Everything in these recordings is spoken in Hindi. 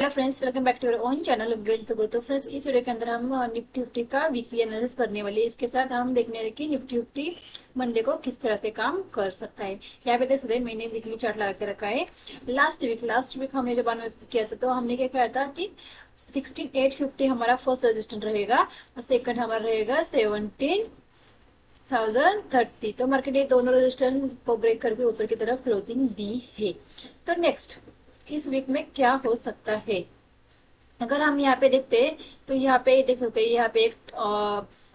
Hello friends, welcome back to your own channel well. तो फ्रेंड्स, इस वीडियो के अंदर हम निफ्टी फिफ्टी का वीकली एनालिसिस करने वाले हैं। इसके साथ हम देखने वाले कि निफ्टी फिफ्टी मंडे को किस तरह से काम कर सकता है। यहाँ पे देख सकते हैं मैंने वीकली चार्ट लगा के रखा है। लास्ट वीक हमने जब एनालिसिस किया था तो हमने क्या किया था कि 16,850 हमारा फर्स्ट रजिस्टेंस रहेगा और सेकंड हमारा रहेगा 17,030। तो मार्केट ये दोनों रजिस्टेंस को ब्रेक करके ऊपर की तरफ क्लोजिंग दी है। तो नेक्स्ट इस वीक में क्या हो सकता है, अगर हम यहाँ पे देखते हैं तो यहाँ पे देख सकते हैं, यहाँ पे एक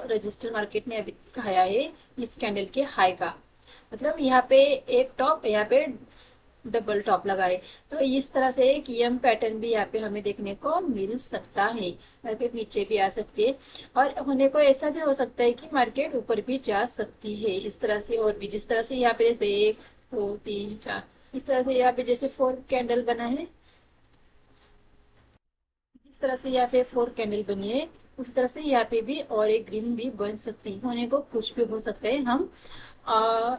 रजिस्टर मार्केट ने अभी खाया है इस कैंडल के हाई का। मतलब यहाँ पे एक टॉप, यहाँ पे डबल टॉप लगा है। तो इस तरह से एक ईएम पैटर्न भी यहाँ पे हमें देखने को मिल सकता है। मार्केट नीचे भी आ सकती है और होने को ऐसा भी हो सकता है कि मार्केट ऊपर भी जा सकती है इस तरह से। और भी जिस तरह से यहाँ पे जैसे 1 2 3 4 इस तरह से यहाँ पे जैसे 4 कैंडल बना है, जिस तरह से यहाँ पे 4 कैंडल बनी है उसी तरह से यहाँ पे भी और एक ग्रीन भी बन सकती है। होने को कुछ भी हो सकता है। हम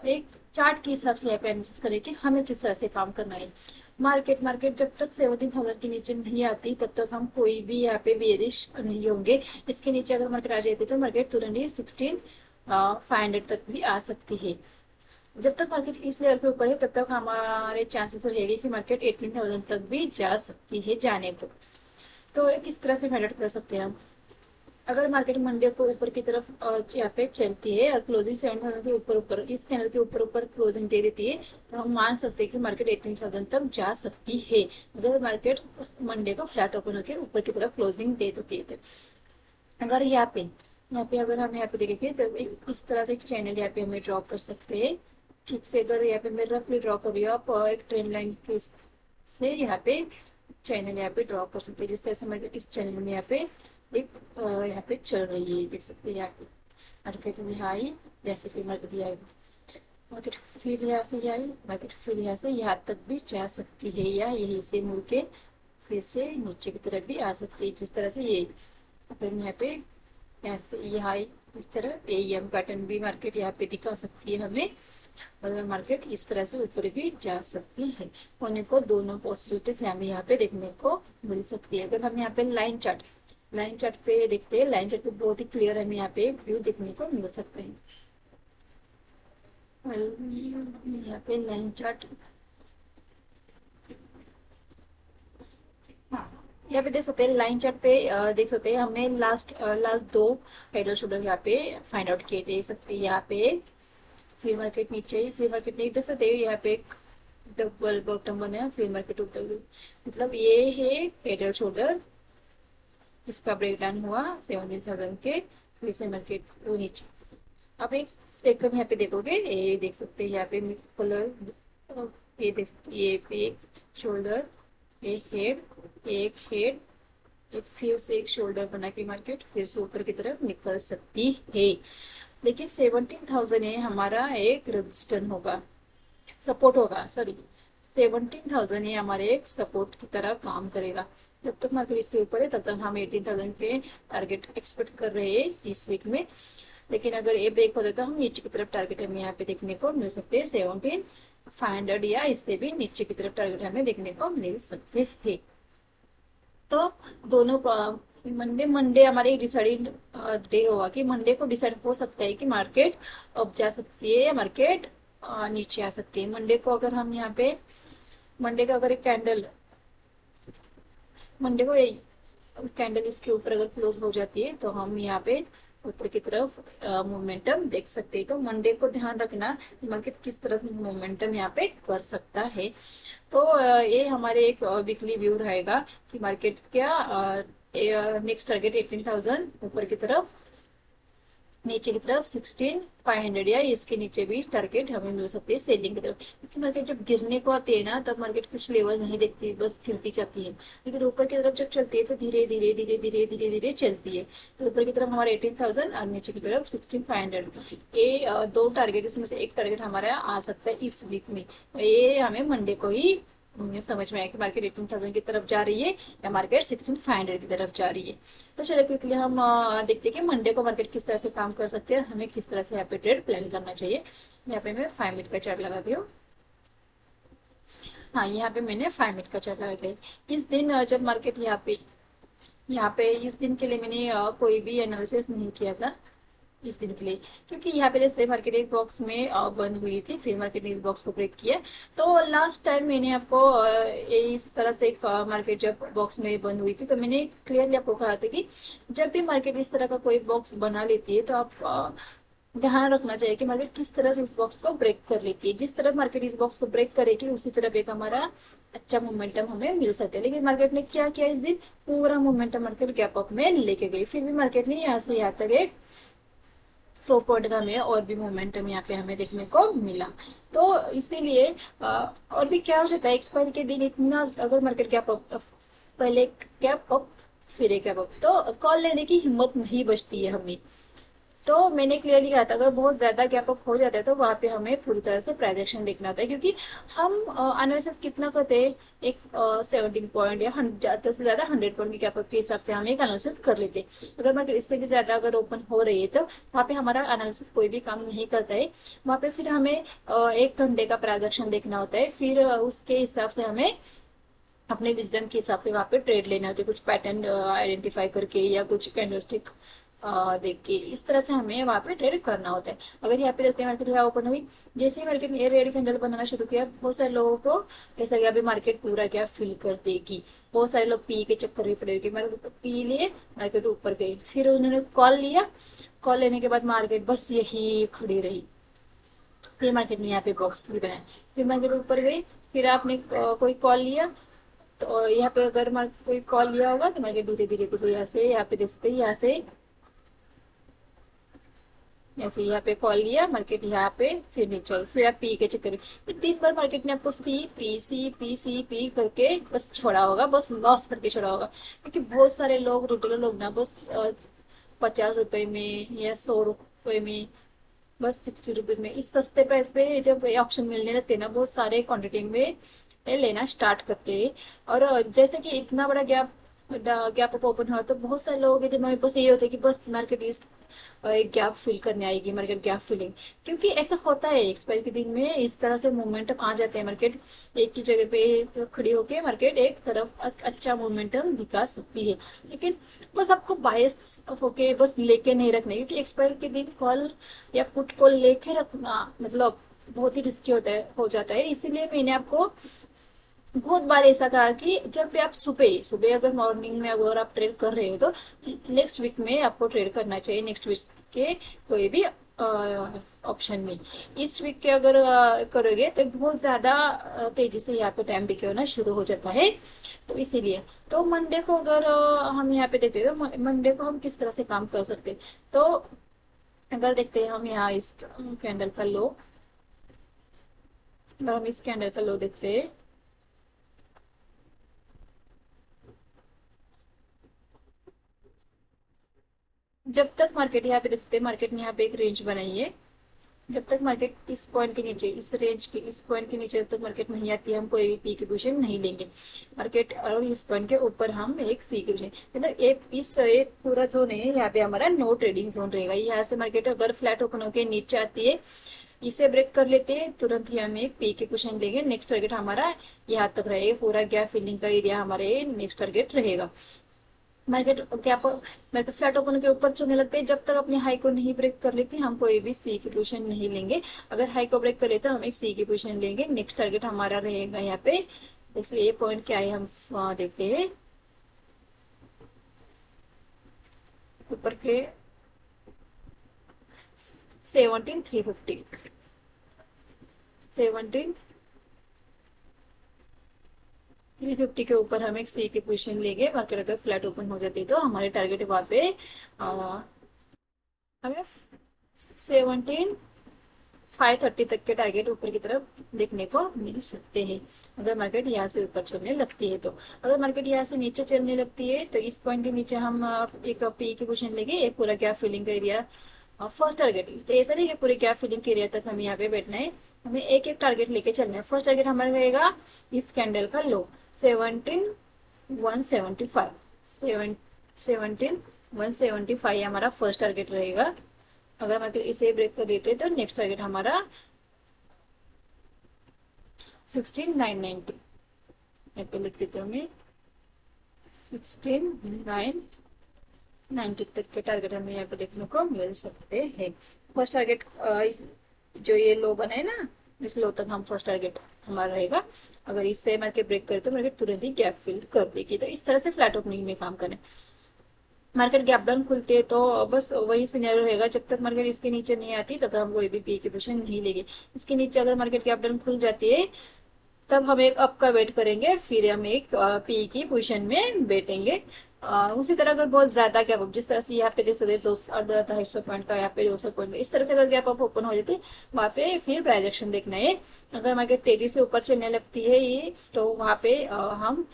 एक चार्ट के हिसाब से यहाँ पे एनालिसिस करें कि हमें किस तरह से काम करना है। मार्केट मार्केट जब तक 17,000 के नीचे नहीं आती तब तक हम कोई भी यहाँ पे बेरिश नहीं होंगे। इसके नीचे अगर मार्केट आ जाती है तो मार्केट तुरंत ही 16,500 तक भी आ सकती है। जब तक मार्केट इस लेवल के ऊपर है तब तक हमारे चांसेस रहेंगे कि मार्केट 18,000 तक भी जा सकती है जाने को। तो किस तरह से फाइंड आउट कर सकते हैं हम, अगर मार्केट मंडे को ऊपर की तरफ यहाँ पे चलती है और क्लोजिंग 7,000 के ऊपर ऊपर इस कैंडल के ऊपर ऊपर क्लोजिंग दे देती है तो हम मान सकते हैं कि मार्केट 18,000 तक जा सकती है। अगर मार्केट मंडे को फ्लैट ओपन होकर ऊपर की तरफ क्लोजिंग दे देती है तो अगर यहाँ पे अगर हम यहाँ पे देखेंगे तो एक इस तरह से एक चैनल यहाँ पे हमें ड्रॉ कर सकते हैं। ठीक से अगर यहाँ पे मैं रफली ड्रॉ कर रही हूँ आप एक ट्रेंड लाइन के से यहाँ पे चैनल यहाँ पे ड्रॉ कर सकते हैं। जिस तरह से मार्केट इस चैनल में यहाँ पे एक यहाँ पे चल रही है, देख सकते हैं यहाँ पे मार्केट में आई, जैसे फिर मार्केट ये आई, मार्केट फिर यहाँ से ये आई, मार्केट फिर यहाँ से यहाँ तक भी जा सकती है या यहीं से मुड़ के फिर से नीचे की तरफ भी आ सकती है। जिस तरह से ये अगर यहाँ पे ऐसे ये हाई इस तरह एएम पैटर्न भी मार्केट यहाँ पे दिखा सकती है हमें और मार्केट इस तरह से ऊपर भी जा सकती है। होने को दोनों पॉसिबिलिटीज हमें यहाँ पे देखने को मिल सकती है। अगर हम यहाँ पे लाइन चार्ट पे देखते हैं, लाइन चार्ट पे बहुत ही क्लियर हमें यहाँ पे व्यू देखने को मिल सकते हैं। यहाँ पे लाइन चार्ट, हाँ यहाँ पे देख सकते हैं लाइन चार्ट पे देख सकते हैं हमने लास्ट दो हेड और शोल्डर यहाँ पे फाइंड आउट किए, देख सकते हैं यहाँ पे फिर मार्केट नीचे, फिर मार्केट नहीं देख सकते यहाँ पे एक डबल बॉटम बना, फिर मार्केट ऊपर। मतलब ये है हेड और शोल्डर, इसका ब्रेक डाउन हुआ 17,000 के, फिर से मार्केट वो नीचे। अब एक सेकंड यहाँ पे देखोगे, ये देख सकते हैं यहाँ पे कलर, ये देख सकते हैं ये पे एक शोल्डर, एक हेड, एक फिर से एक शोल्डर बना के मार्केट फिर से ऊपर की तरफ निकल सकती है। देखिए 17,000 है हमारा एक रजिस्टर होगा, सपोर्ट होगा, सॉरी 17,000 ये हमारे एक सपोर्ट की तरह काम करेगा। जब तक मार्केट इसके ऊपर है तब तक हम 18,000 पे टारगेट एक्सपेक्ट कर रहे हैं इस वीक में। लेकिन अगर ये ब्रेक होता है तो हम नीचे की तरफ टारगेट हमें यहाँ पे देखने को मिल सकते हैं 17,500 या इससे भी नीचे की तरफ टारगेट हमें देखने को मिल सकते हैं। तो दोनों मंडे हमारे डिसाइड डे होगा कि मंडे को डिसाइड हो सकता है कि मार्केट अप जा सकती है या मार्केट नीचे आ सकती है। मंडे को अगर हम यहाँ पे मंडे का अगर एक मंडे को कैंडल इसके ऊपर अगर क्लोज हो जाती है तो हम यहाँ पे ऊपर की तरफ मोमेंटम देख सकते हैं। तो मंडे को ध्यान रखना कि मार्केट किस तरह से मोमेंटम यहाँ पे कर सकता है। तो ये हमारे एक वीकली व्यू रहेगा कि मार्केट क्या नेक्स्ट टारगेट 18,000 ऊपर की तरफ, नीचे की तरफ 16,500 या इसके नीचे भी टारगेट हमें मिल सकती है सेलिंग की तरफ। क्योंकि मार्केट जब गिरने को आती है ना तब मार्केट कुछ लेवल नहीं देखती, बस गिरती जाती है। लेकिन ऊपर की तरफ जब चलती है तो धीरे धीरे धीरे धीरे धीरे धीरे चलती है। तो ऊपर की तरफ हमारे 18,000 और नीचे की तरफ 16,500, ये दो टारगेट, इसमें से एक टारगेट हमारा आ सकता है इस वीक में। ये हमें मंडे को ही समझ में आया कि मार्केट 18,000 की तरफ जा रही है या मार्केट 16,500 की तरफ जा रही है। तो चलो क्विकली हम देखते हैं कि मंडे को मार्केट किस तरह से काम कर सकते हैं, हमें किस तरह से यहाँ पे ट्रेड प्लान करना चाहिए। यहाँ पे मैं 5 मिनट का चार्ट लगाती हूँ। हाँ, यहाँ पे मैंने 5 मिनट का चार्ट लगा दिया। इस दिन जब मार्केट यहाँ पे इस दिन के लिए मैंने कोई भी एनालिसिस नहीं किया था इस दिन के लिए, क्योंकि यहाँ पे जैसे मार्केट एक बॉक्स में बंद हुई थी, फिर मार्केट ने इस बॉक्स को ब्रेक किया। तो लास्ट टाइम मैंने आपको इस तरह से एक मार्केट जब बॉक्स में बंद हुई थी तो मैंने क्लियरली आपको कहा था कि जब भी मार्केट इस तरह का कोई बॉक्स बना लेती है तो आप ध्यान रखना चाहिए कि मार्केट किस तरह इस बॉक्स को ब्रेक कर लेती है। जिस तरह मार्केट इस बॉक्स को ब्रेक करेगी उसी तरह एक हमारा अच्छा मोमेंटम हमें मिल सकता है। लेकिन मार्केट ने क्या किया इस दिन, पूरा मोमेंटम मार्केट गैप अप में लेके गई, फिर भी मार्केट ने यहाँ से यहाँ तक एक 100 पॉइंट का हमें और भी मोमेंटम यहाँ पे हमें देखने को मिला। तो इसीलिए और भी क्या हो जाता है एक्सपायरी के दिन इतना, अगर मार्केट गैप अप, पहले गैप अप फिर एक गैप अप, तो कॉल लेने की हिम्मत नहीं बचती है हमें। तो मैंने क्लियरली कहा था अगर बहुत ज्यादा गैप अप हो जाता है तो वहां पे हमें पूरी तरह से प्राइस एक्शन देखना होता है, क्योंकि हम एनालिसिस कितना करते हैं, एक 17 पॉइंट या ज्यादा से ज्यादा 100 पॉइंट के गैप अप के हिसाब से हम एक एनालिसिस कर लेते हैं। अगर मार्केट इससे भी ज्यादा अगर ओपन हो रही है तो वहाँ पे हमारा एनालिसिस कोई भी काम नहीं करता है। वहाँ पे फिर हमें 1 घंटे का प्राइस एक्शन देखना होता है, फिर उसके हिसाब से हमें अपने विजडम के हिसाब से वहाँ पे ट्रेड लेने होते हैं, कुछ पैटर्न आइडेंटिफाई करके या कुछ कैंडलस्टिक देख के, इस तरह से हमें वहाँ पे ट्रेड करना होता है। अगर यहाँ पे देखते हैं मार्केट यहाँ ओपन हुई, जैसे ही मार्केट ने रेड कैंडल बनाना शुरू किया, बहुत सारे लोगों को ऐसा कि अभी मार्केट पूरा क्या फिल कर देगी, बहुत सारे लोग पी के चक्कर में पड़े, मार्केट पी लिए, मार्केट ऊपर गई, फिर उन्होंने कॉल लिया, कॉल लेने के बाद मार्केट बस यही खड़ी रही, फिर मार्केट ने यहाँ पे बॉक्स भी बनाया, फिर मार्केट ऊपर गई, फिर आपने कोई कॉल लिया, तो यहाँ पे अगर कोई कॉल लिया होगा तो मार्केट धीरे धीरे धीरे यहाँ से यहाँ पे देख सकते हैं, यहाँ से ऐसे यहाँ पे कॉल लिया मार्केट, यहाँ पे फिर नीचे आई, फिर आप पी के चक्कर में, फिर 3 बार मार्केट ने आपको सी पी करके बस छोड़ा होगा, बस लॉस करके छोड़ा होगा। क्योंकि बहुत सारे लोग रिटेलर लोग ना बस 50 रुपए में या 100 रुपए में, बस 60 रुपीज में, इस सस्ते प्राइस पे जब ऑप्शन मिलने लगते हैं ना, बहुत सारे क्वांटिटी में लेना स्टार्ट करते हैं। और जैसे कि इतना बड़ा गैप गैप अप ओपन हुआ तो बहुत सारे लोगों के दिमाग में बस ये होता है कि बस मार्केट इस एक गैप फिल करने आएगी, मार्केट गैप फिलिंग, क्योंकि ऐसा होता है एक्सपायरी के दिन में इस तरह से मोमेंटम आ जाते हैं, मार्केट एक ही जगह पे खड़ी होके मार्केट एक तरफ अच्छा मोमेंटम दिखा सकती है। लेकिन बस आपको बायस होके बस लेके नहीं रखना, क्योंकि एक्सपायरी के दिन कॉल या पुट को लेके रखना मतलब बहुत ही रिस्की होता है, हो जाता है। इसीलिए मैंने आपको बहुत बार ऐसा कहा कि जब भी आप सुबह सुबह अगर मॉर्निंग में अगर आप ट्रेड कर रहे हो तो नेक्स्ट वीक में आपको ट्रेड करना चाहिए, नेक्स्ट वीक के कोई भी ऑप्शन में। इस वीक के अगर करोगे तो बहुत ज्यादा तेजी से यहाँ पे टाइम डिके होना शुरू हो जाता है। तो इसीलिए तो मंडे को अगर हम यहाँ पे देखते हैं तो मंडे को हम किस तरह से काम कर सकते हैं, तो अगर देखते हैं हम यहाँ इस कैंडल का लो, अगर हम इस कैंडल का लो देखते हैं, जब तक मार्केट यहाँ पे देख सकते हैं मार्केट ने यहाँ पे एक रेंज बनाई है, जब तक मार्केट इस पॉइंट के नीचे, इस रेंज के इस पॉइंट के नीचे जब तक मार्केट नहीं आती है हम कोई भी पी की पोजीशन नहीं लेंगे मार्केट, और इस पॉइंट के ऊपर हम एक सी की पोजीशन, मतलब एक पूरा जोन है यहाँ पे हमारा नो ट्रेडिंग जोन रहेगा। यहाँ से मार्केट अगर फ्लैट ओपन होकर नीचे आती है, इसे ब्रेक कर लेते हैं, तुरंत ही हम एक पी की पोजीशन लेंगे, नेक्स्ट टारगेट हमारा यहाँ तक रहेगा, पूरा गैप फिलिंग का एरिया हमारे नेक्स्ट टारगेट रहेगा। Market gap market flat open के ऊपर चलने लगते हैं, जब तक अपनी हाई को नहीं ब्रेक कर लेती हम कोई भी सी की पोजीशन नहीं लेंगे। अगर हाई को ब्रेक कर लेते हम एक सी की पोजीशन लेंगे, नेक्स्ट टारगेट हमारा रहेगा यहाँ पे, देखिए ये पॉइंट क्या है हम देखते हैं, ऊपर के 17,350 350 के ऊपर हम एक सी की पोजीशन लेंगे। मार्केट अगर फ्लैट ओपन हो जाती है तो हमारे टारगेट वहां पे हमें 17,530 तक के टारगेट ऊपर की तरफ देखने को मिल सकते हैं, अगर मार्केट यहाँ से ऊपर चलने लगती है। तो अगर मार्केट यहाँ से नीचे चलने लगती है तो इस पॉइंट के नीचे हम एक पी की पोजीशन लेंगे, एक पूरा गैप फिलिंग का एरिया फर्स्ट टारगेट, ऐसा नहीं कि पूरे गैप फिलिंग के एरिया तक हमें यहाँ पे बैठना है, हमें एक एक टारगेट लेके चलना है। फर्स्ट टारगेट हमारा रहेगा इस कैंडल का लो 17,175, 17,175 हमारा फर्स्ट टारगेट रहेगा। अगर हम इसे ब्रेक कर देते हैं तो नेक्स्ट टारगेट हमारा 16,990, यहाँ पे लिख देती हूँ मैं 16,990 तक के टारगेट हमें यहाँ पे देखने को मिल सकते हैं। फर्स्ट टारगेट जो ये लो बना है ना, इस लो तक हम फर्स्ट टारगेट हमारा रहेगा। अगर इससे मार्केट ब्रेक करे तो मार्केट तुरंत ही गैप फिल कर देगी। तो इस तरह से फ्लैट ओपनिंग में काम करें। मार्केट गैप डाउन खुलती है तो बस वही सिनेरियो रहेगा, जब तक मार्केट इसके नीचे नहीं आती तब तक हम कोई भी पी की पोजीशन नहीं लेंगे। इसके नीचे अगर मार्केट गैप डाउन खुल जाती है तब हम एक अप का वेट करेंगे, फिर हम एक पी की पोजीशन में बैठेंगे। उसी तरह अगर बहुत ज्यादा गैप अप, जिस तरह से यहाँ पे देख सकते 200-250 पॉइंट का, यहाँ पे 200 पॉइंट का, इस तरह से अगर गैप अप ओपन हो जाती वहां पे फिर प्राइस एक्शन देखना है। अगर मार्केट तेजी से ऊपर चलने लगती है ये, तो वहां पे हम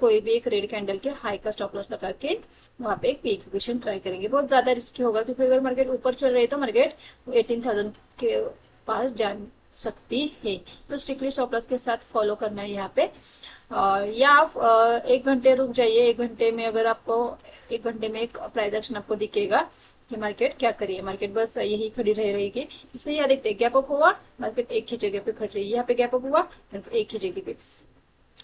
कोई भी एक रेड कैंडल के हाई का स्टॉप लॉस लगा के वहां पे एक पी की पोजीशन ट्राई करेंगे। बहुत ज्यादा रिस्की होगा, क्योंकि अगर मार्केट ऊपर चल रही है तो मार्केट 18,000 के पास जा सकती है। तो स्ट्रिक्टली स्टॉप लॉस के साथ फॉलो करना है यहाँ पे। या आप 1 घंटे रुक जाइए। 1 घंटे में अगर आपको 1 घंटे में एक प्राइस एक्शन आपको दिखेगा कि मार्केट क्या करिए, मार्केट बस यही खड़ी रह रहेगी। इससे यहाँ देखते हैं गैप अप हुआ, मार्केट एक ही जगह पे खड़ी रही, यहाँ पे गैप अप हुआ, मार्केट एक ही जगह पे,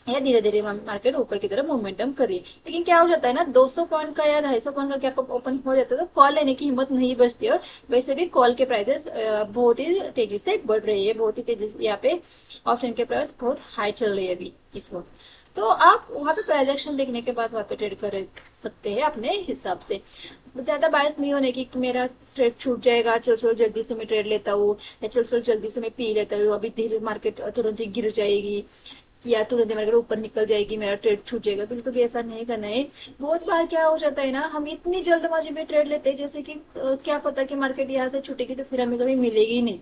या धीरे धीरे मार्केट ऊपर की तरफ मोमेंटम करिए। लेकिन क्या हो जाता है ना, 200 पॉइंट का या 250 पॉइंट का गैप अप ओपन हो जाता है तो कॉल लेने की हिम्मत नहीं बचती। और वैसे भी कॉल के प्राइसेस बहुत ही तेजी से बढ़ रही है, बहुत ही तेजी से यहाँ पे ऑप्शन के प्राइस बहुत हाई चल रही है अभी इस वक्त। तो आप वहाँ पे प्राइस एक्शन देखने के बाद वहाँ पे ट्रेड कर सकते हैं अपने हिसाब से। ज्यादा बायस नहीं होने की मेरा ट्रेड छूट जाएगा, चल चल जल्दी से मैं ट्रेड लेता हूँ, या चल चल जल्दी से मैं पी लेता हूँ, अभी धीरे मार्केट तुरंत ही गिर जाएगी या तुरंत ही मार्केट ऊपर निकल जाएगी, मेरा ट्रेड छूट जाएगा। बिल्कुल भी ऐसा नहीं करना है। बहुत बार क्या हो जाता है ना, हम इतनी जल्दबाजी में ट्रेड लेते हैं, जैसे कि क्या पता कि मार्केट यहाँ से छूटेगी तो फिर हमें कभी मिलेगी ही नहीं।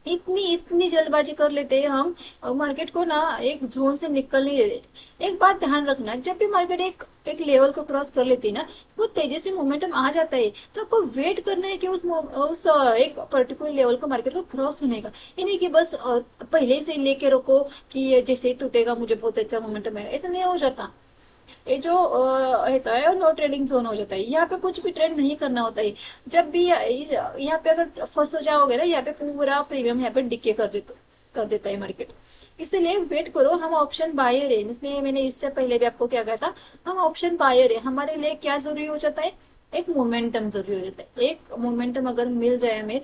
इतनी इतनी जल्दबाजी कर लेते हैं हम, मार्केट को ना एक जोन से निकल नहीं देते। एक बात ध्यान रखना, जब भी मार्केट एक एक लेवल को क्रॉस कर लेती है ना, वो तेजी से मोमेंटम आ जाता है, तो आपको वेट करना है कि उस एक पर्टिकुलर लेवल को मार्केट को क्रॉस होने का। ये नहीं कि बस पहले से लेके रखो कि ये जैसे ही टूटेगा मुझे बहुत अच्छा मोमेंटम आएगा, ऐसा नहीं हो जाता। ये जो रहता है और नो ट्रेडिंग जोन हो जाता है, यहाँ पे कुछ भी ट्रेड नहीं करना होता है। जब भी यहाँ पे अगर फंस हो जाओगे ना, यहाँ पे पूरा प्रीमियम यहाँ पे डिके कर देता है मार्केट। इसलिए वेट करो, हम ऑप्शन बायर है, इसलिए मैंने इससे पहले भी आपको क्या कहा था, हम ऑप्शन बायर है। हमारे लिए क्या जरूरी हो जाता है, एक मोमेंटम जरूरी हो जाता है। एक मोमेंटम अगर मिल जाए हमें,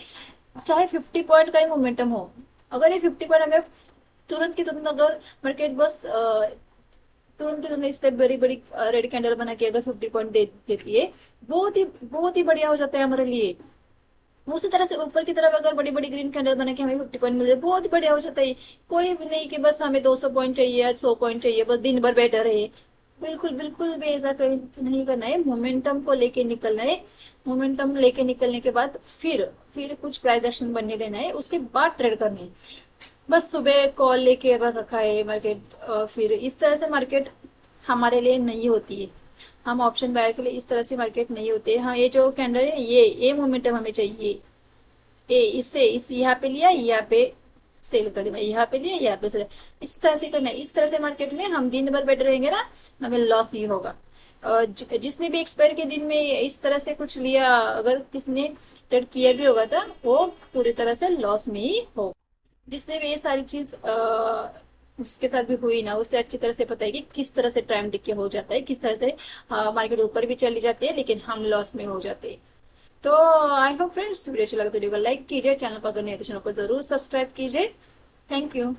चाहे 50 पॉइंट का ही मोमेंटम हो, अगर ये 50 पॉइंट हमें तुरंत की तुरंत, अगर मार्केट बस तुरंत की तुरंत इस तरह बड़ी बड़ी रेड कैंडल बना के अगर 50 पॉइंट देती है, बहुत ही बढ़िया हो जाता है हमारे लिए। उसी तरह से ऊपर की तरफ अगर बड़ी बड़ी ग्रीन कैंडल बना के हमें 50 पॉइंट मिल जाए, बहुत ही बढ़िया हो जाता है। कोई भी नहीं कि बस हमें 200 पॉइंट चाहिए या 100 पॉइंट चाहिए, बस दिन भर बेटर है। बिल्कुल बिल्कुल भी ऐसा नहीं करना है। मोमेंटम को लेके निकलना है। मोमेंटम लेके निकलने के बाद फिर कुछ प्राइस एक्शन बनने देना है, उसके बाद ट्रेड करना है। बस सुबह कॉल लेके बस रखा है मार्केट, फिर इस तरह से मार्केट हमारे लिए नहीं होती है। हम ऑप्शन बायर के लिए इस तरह से मार्केट नहीं होती है। हाँ, ये जो कैंडल है ये मोमेंटम हमें चाहिए। इससे यहाँ पे लिया, यहाँ पे सेल कर देना, यहाँ पे लिया, यहाँ पे सेल, इस तरह से करना है। इस तरह से मार्केट में हम दिन भर बैठे रहेंगे ना, हमें लॉस ही होगा। जिसने भी एक्सपायर के दिन में इस तरह से कुछ लिया, अगर किसने ट्रेड किया भी होगा तो वो पूरी तरह से लॉस में ही होगा। जिसने भी ये सारी चीज जिसके साथ भी हुई ना, उसे अच्छी तरह से पता है कि किस तरह से टाइम डिके हो जाता है, किस तरह से मार्केट ऊपर भी चली जाती है लेकिन हम लॉस में हो जाते हैं। तो आई होप फ्रेंड्स वीडियो अच्छा लगा तो वीडियो को लाइक कीजिए, चैनल पर अगर नहीं है तो चैनल को जरूर सब्सक्राइब कीजिए। Thank you.